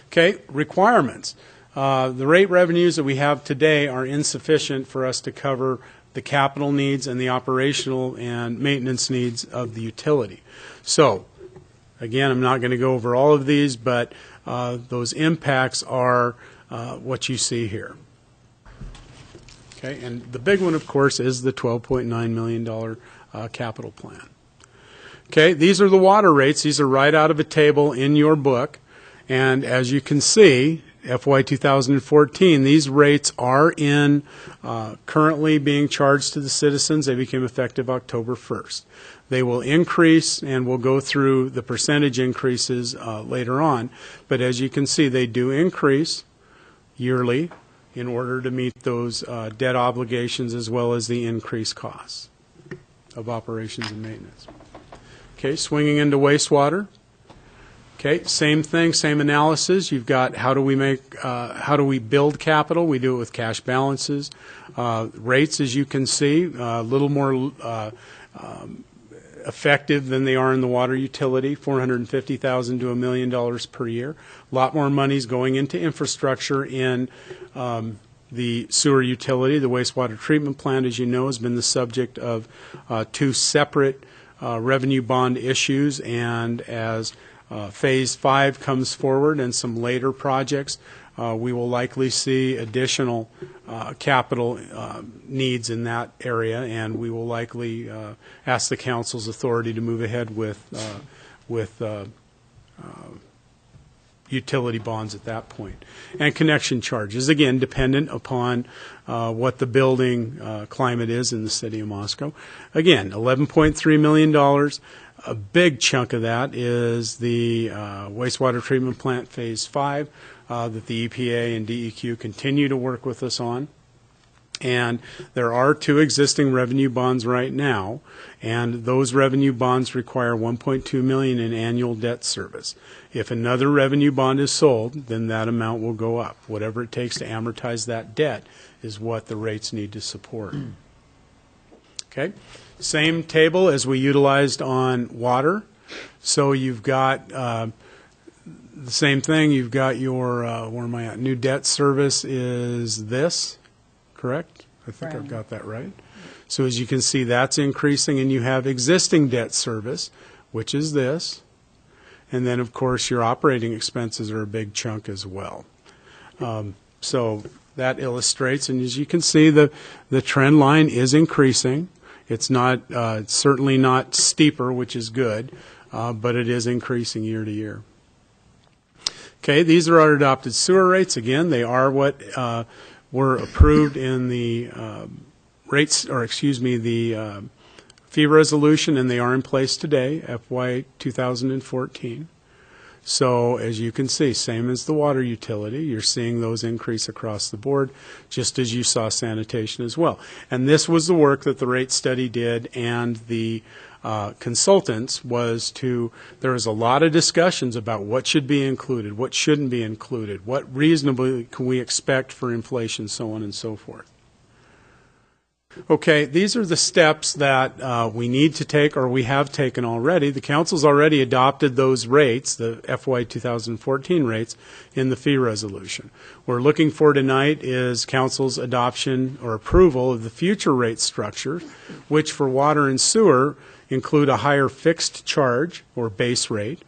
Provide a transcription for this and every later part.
Okay, requirements. The rate revenues that we have today are insufficient for us to cover the capital needs and the operational and maintenance needs of the utility. So, again, I'm not going to go over all of these, but those impacts are what you see here. Okay, and the big one, of course, is the $12.9 million capital plan. Okay, these are the water rates. These are right out of a table in your book. And as you can see, FY 2014, these rates are currently being charged to the citizens. They became effective October 1st. They will increase, and we'll go through the percentage increases later on. But as you can see, they do increase yearly in order to meet those debt obligations as well as the increased costs of operations and maintenance. Okay, swinging into wastewater. Okay, same thing, same analysis. You've got how do we build capital? We do it with cash balances. Rates, as you can see, a little more effective than they are in the water utility, $450,000 to $1 million per year. A lot more money's going into infrastructure in the sewer utility. The wastewater treatment plant, as you know, has been the subject of two separate revenue bond issues, and as Phase 5 comes forward and some later projects, we will likely see additional capital needs in that area, and we will likely ask the council's authority to move ahead with utility bonds at that point. And connection charges, again, dependent upon what the building climate is in the city of Moscow. Again, $11.3 million. A big chunk of that is the wastewater treatment plant Phase 5 that the EPA and DEQ continue to work with us on. And there are two existing revenue bonds right now, and those revenue bonds require $1.2 million in annual debt service. If another revenue bond is sold, then that amount will go up. Whatever it takes to amortize that debt is what the rates need to support. Okay, same table as we utilized on water. So you've got the same thing. You've got your where am I at? New debt service is this. Correct? I think I've got that right. So as you can see, that's increasing, and you have existing debt service, which is this. And then, of course, your operating expenses are a big chunk as well. So that illustrates, and as you can see, the trend line is increasing. It's not it's certainly not steeper, which is good, but it is increasing year to year. Okay, these are our adopted sewer rates. Again, they are what were approved in the the fee resolution, and they are in place today, FY 2014. So as you can see, same as the water utility, you're seeing those increase across the board, just as you saw sanitation as well. And this was the work that the rate study did, and the consultants there was a lot of discussions about what should be included, what shouldn't be included, what reasonably can we expect for inflation, so on and so forth. Okay, these are the steps that we need to take, or we have taken already. The council's already adopted those rates, the FY 2014 rates, in the fee resolution. What we're looking for tonight is council's adoption or approval of the future rate structure, which for water and sewer include a higher fixed charge or base rate.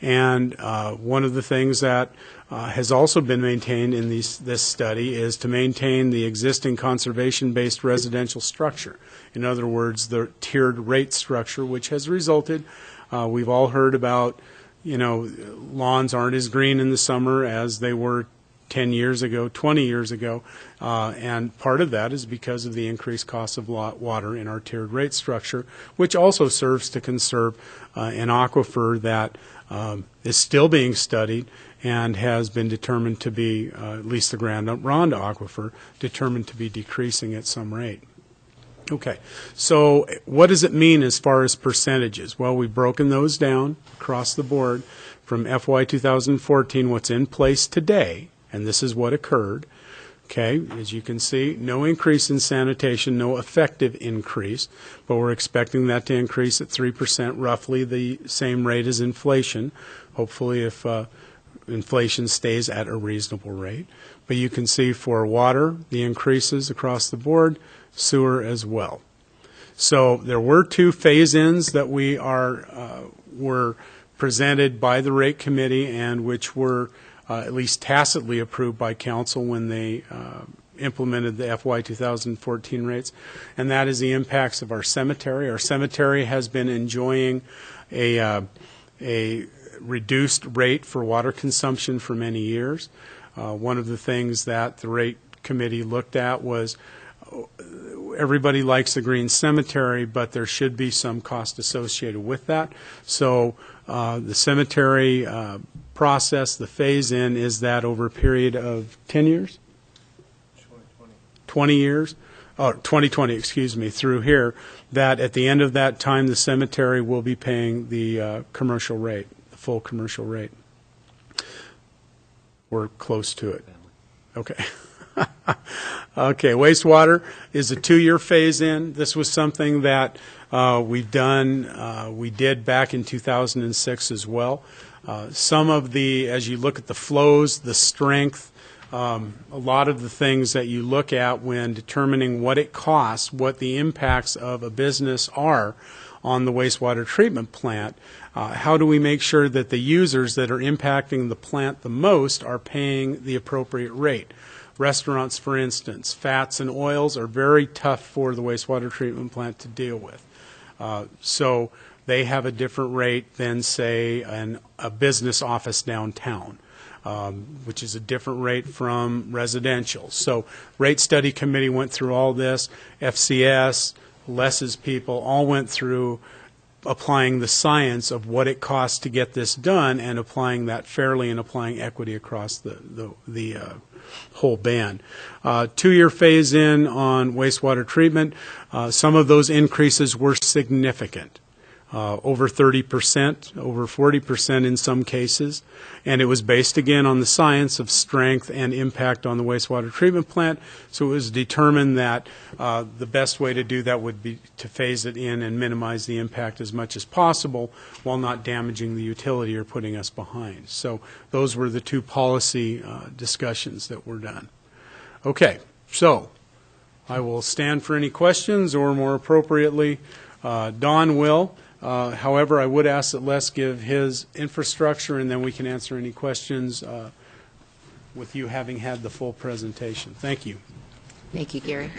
And one of the things that has also been maintained in this study is to maintain the existing conservation-based residential structure. In other words, the tiered rate structure, which has resulted, we've all heard about, lawns aren't as green in the summer as they were 10 years ago, 20 years ago, and part of that is because of the increased cost of water in our tiered rate structure, which also serves to conserve an aquifer that is still being studied and has been determined to be, at least the Grand Ronde aquifer, determined to be decreasing at some rate. Okay, so what does it mean as far as percentages? Well, we've broken those down across the board from FY 2014, what's in place today, and this is what occurred. Okay, as you can see, no increase in sanitation, no effective increase, but we're expecting that to increase at 3%, roughly the same rate as inflation. Hopefully, if inflation stays at a reasonable rate. But you can see for water, the increases across the board, sewer as well. So there were 2 phase-ins that were presented by the rate committee and which were at least tacitly approved by council when they implemented the FY 2014 rates, and that is the impacts of our cemetery. Our cemetery has been enjoying a reduced rate for water consumption for many years. One of the things that the rate committee looked at was everybody likes a green cemetery, but there should be some cost associated with that. So the cemetery process, the phase-in, is that over a period of 10 years? 20 years? Oh, 2020, excuse me, through here, that at the end of that time, the cemetery will be paying the commercial rate, the full commercial rate. We're close to it. Okay. Okay, wastewater is a 2-year phase-in. This was something that we did back in 2006 as well. Some of the, as you look at the flows, the strength, a lot of the things that you look at when determining what it costs, what the impacts of a business are on the wastewater treatment plant, how do we make sure that the users that are impacting the plant the most are paying the appropriate rate? Restaurants, for instance, fats and oils are very tough for the wastewater treatment plant to deal with. So they have a different rate than, say, a business office downtown, which is a different rate from residential. So rate study committee went through all this. FCS, Les's people all went through applying the science of what it costs to get this done and applying that fairly and applying equity across the whole band. 2-year phase-in on wastewater treatment. Some of those increases were significant. Over 30%, over 40% in some cases, and it was based again on the science of strength and impact on the wastewater treatment plant. So it was determined that the best way to do that would be to phase it in and minimize the impact as much as possible while not damaging the utility or putting us behind. So those were the 2 policy discussions that were done. Okay, so I will stand for any questions, or more appropriately, Don will. However, I would ask that Les give his infrastructure, and then we can answer any questions with you having had the full presentation. Thank you. Thank you, Gary.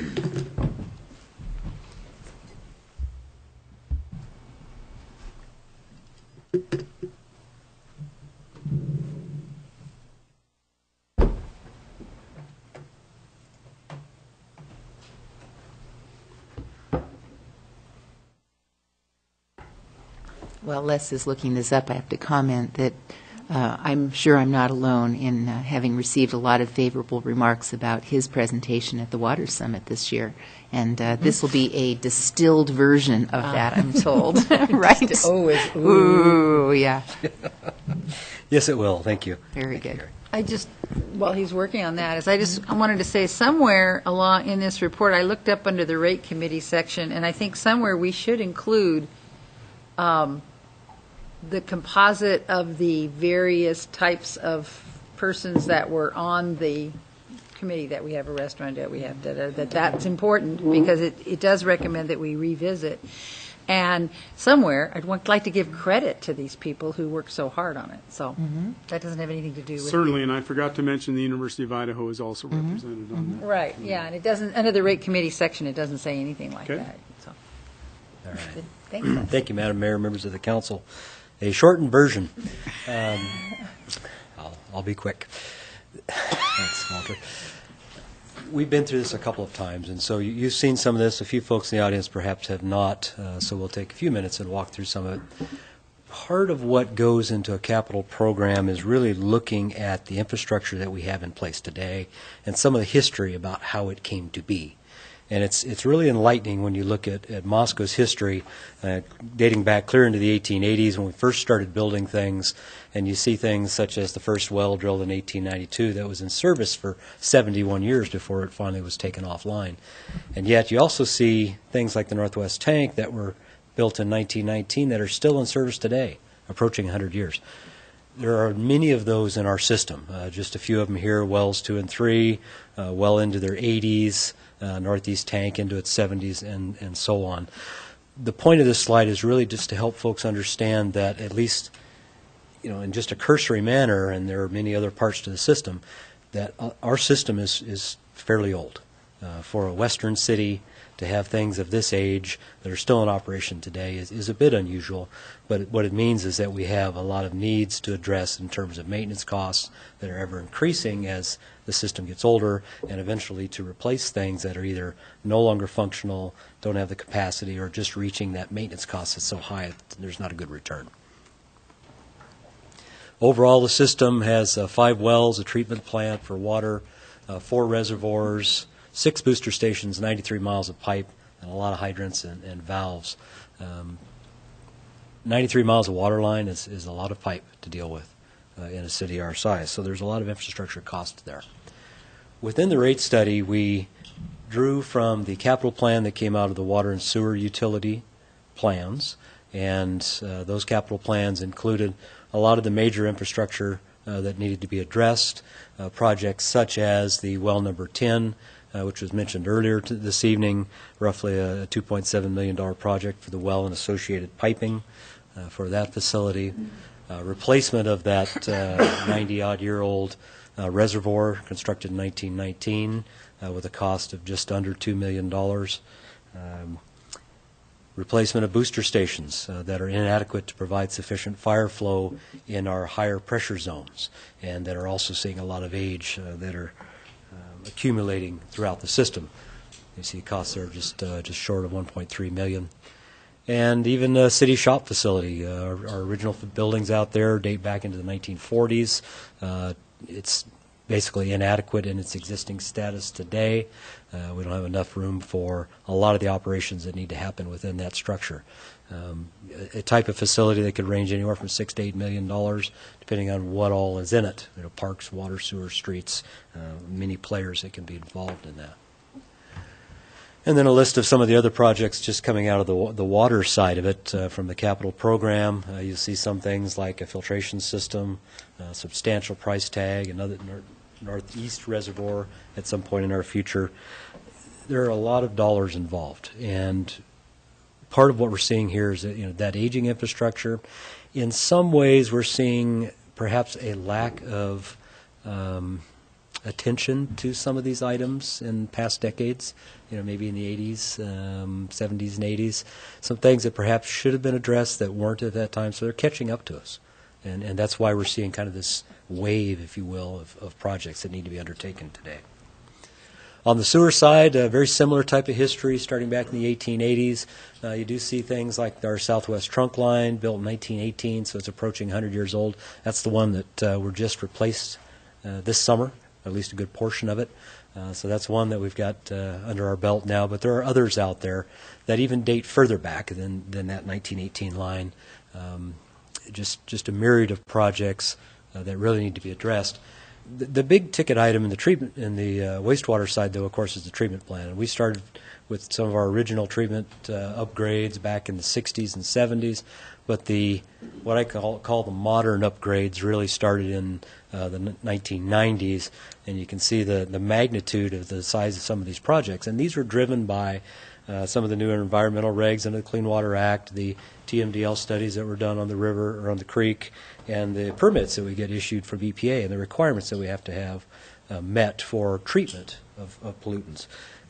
While Les is looking this up, I have to comment that I'm sure I'm not alone in having received a lot of favorable remarks about his presentation at the Water Summit this year. And this will be a distilled version of that, I'm told. Right? Oh, ooh, yeah. yes, it will. Thank you. Very good. I just, while he's working on that, I wanted to say somewhere along in this report, I looked up under the rate committee section, and I think somewhere we should include the composite of the various types of persons that were on the committee, that we have a restaurant, that we have that's important, because it does recommend that we revisit. And somewhere, I'd like to give credit to these people who work so hard on it. So that doesn't have anything to do with Certainly, and I forgot to mention the University of Idaho is also represented on that. Right, yeah, and it doesn't, under the rate committee section, it doesn't say anything like Okay. that. So. All right. Thanks, Les. Thank you, Madam Mayor, members of the council. A shortened version. I'll be quick. Thanks, Walter. We've been through this a couple of times, and so you've seen some of this. A few folks in the audience perhaps have not, so we'll take a few minutes and walk through some of it. Part of what goes into a capital program is really looking at the infrastructure that we have in place today and some of the history about how it came to be. And it's really enlightening when you look at Moscow's history, dating back clear into the 1880s when we first started building things, and you see things such as the first well drilled in 1892 that was in service for 71 years before it finally was taken offline. And yet you also see things like the Northwest Tank that were built in 1919 that are still in service today, approaching 100 years. there are many of those in our system. Just a few of them here, wells 2 and 3, well into their 80s, northeast tank into its 70s, and so on. The point of this slide is really just to help folks understand that, at least, in just a cursory manner, and there are many other parts to the system, that our system is fairly old. For a western city to have things of this age that are still in operation today is a bit unusual, but what it means is that we have a lot of needs to address in terms of maintenance costs that are ever increasing as the system gets older, and eventually to replace things that are either no longer functional, don't have the capacity, or just reaching that maintenance cost that's so high there's not a good return. Overall, the system has 5 wells, a treatment plant for water, 4 reservoirs, 6 booster stations, 93 miles of pipe, and a lot of hydrants and valves. 93 miles of water line is a lot of pipe to deal with in a city our size, so there's a lot of infrastructure cost there. Within the rate study, we drew from the capital plan that came out of the water and sewer utility plans, and those capital plans included a lot of the major infrastructure that needed to be addressed, projects such as the well number 10, which was mentioned earlier this evening, roughly a $2.7 million project for the well and associated piping for that facility. Replacement of that 90-odd-year-old reservoir constructed in 1919 with a cost of just under $2 million. Replacement of booster stations that are inadequate to provide sufficient fire flow in our higher pressure zones, and that are also seeing a lot of age that are accumulating throughout the system. You see costs are just short of $1.3 million. And even a city shop facility. Our original buildings out there date back into the 1940s. It's basically inadequate in its existing status today. We don't have enough room for a lot of the operations that need to happen within that structure. A type of facility that could range anywhere from $6 to $8 million, depending on what all is in it. Parks, water, sewer, streets, many players that can be involved in that. And then a list of some of the other projects just coming out of the water side of it from the capital program. You'll see some things like a filtration system, substantial price tag, another northeast reservoir at some point in our future. There are a lot of dollars involved, and part of what we're seeing here is that, that aging infrastructure. In some ways, we're seeing perhaps a lack of attention to some of these items in past decades, maybe in the 80s, 70s, and 80s. Some things that perhaps should have been addressed that weren't at that time, so they're catching up to us. And that's why we're seeing kind of this wave, if you will, of projects that need to be undertaken today. On the sewer side, a very similar type of history starting back in the 1880s. You do see things like our Southwest Trunk Line, built in 1918, so it's approaching 100 years old. That's the one that we're just replaced this summer, at least a good portion of it. So that's one that we've got under our belt now, but there are others out there that even date further back than that 1918 line. Just a myriad of projects that really need to be addressed. The big ticket item in the treatment in the wastewater side, though, of course, is the treatment plant. And we started with some of our original treatment upgrades back in the 60s and 70s, but what I call the modern upgrades really started in the 1990s, and you can see the magnitude of the size of some of these projects. And these were driven by some of the new environmental regs under the Clean Water Act, the TMDL studies that were done on the river or on the creek, and the permits that we get issued from EPA and the requirements that we have to have met for treatment of pollutants.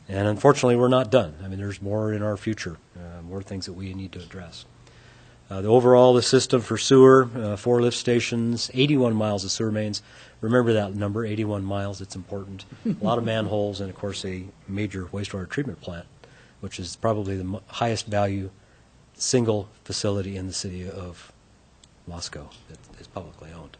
And unfortunately, we're not done. I mean, there's more in our future, more things that we need to address. The system for sewer, 4 lift stations, 81 miles of sewer mains. Remember that number, 81 miles, it's important. A lot of manholes, and of course a major wastewater treatment plant, which is probably the highest value single facility in the city of Moscow that is publicly owned.